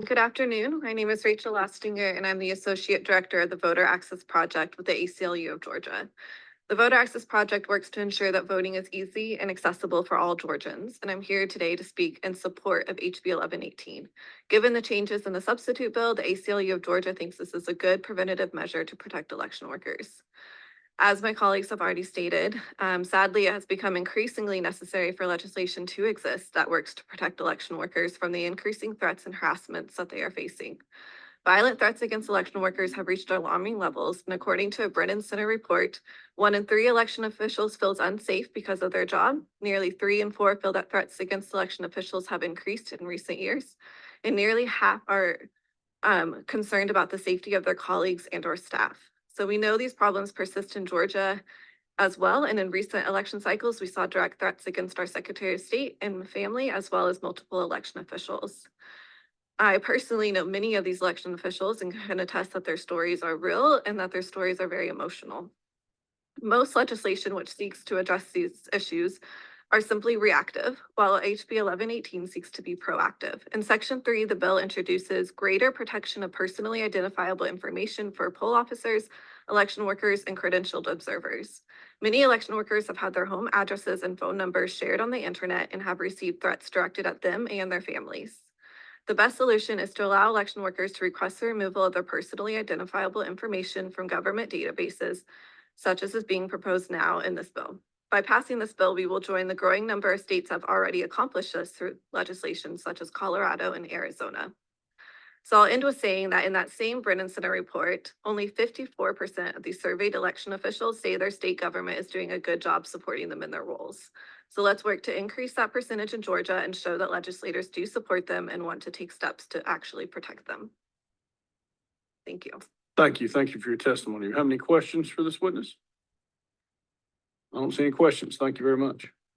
Good afternoon. My name is Rachel Lastinger, and I'm the Associate Director of the Voter Access Project with the ACLU of Georgia. The Voter Access Project works to ensure that voting is easy and accessible for all Georgians, and I'm here today to speak in support of HB 1118. Given the changes in the substitute bill, the ACLU of Georgia thinks this is a good preventative measure to protect election workers. As my colleagues have already stated, sadly, it has become increasingly necessary for legislation to exist that works to protect election workers from the increasing threats and harassments that they are facing. Violent threats against election workers have reached alarming levels, and according to a Brennan Center report, 1 in 3 election officials feels unsafe because of their job. Nearly 3 in 4 feel that threats against election officials have increased in recent years, and nearly half are concerned about the safety of their colleagues and/or staff. So we know these problems persist in Georgia as well, and in recent election cycles, we saw direct threats against our Secretary of State and family, as well as multiple election officials. I personally know many of these election officials and can attest that their stories are real and that their stories are very emotional. Most legislation which seeks to address these issues are simply reactive, while HB 1118 seeks to be proactive. In Section 3, the bill introduces greater protection of personally identifiable information for poll officers, election workers, and credentialed observers. Many election workers have had their home addresses and phone numbers shared on the internet and have received threats directed at them and their families. The best solution is to allow election workers to request the removal of their personally identifiable information from government databases, such as is being proposed now in this bill. By passing this bill, we will join the growing number of states that have already accomplished this through legislation such as Colorado and Arizona. So I'll end with saying that in that same Brennan Center report, only 54% of the surveyed election officials say their state government is doing a good job supporting them in their roles. So let's work to increase that percentage in Georgia and show that legislators do support them and want to take steps to actually protect them. Thank you. Thank you. Thank you for your testimony. Do you have any questions for this witness? I don't see any questions. Thank you very much.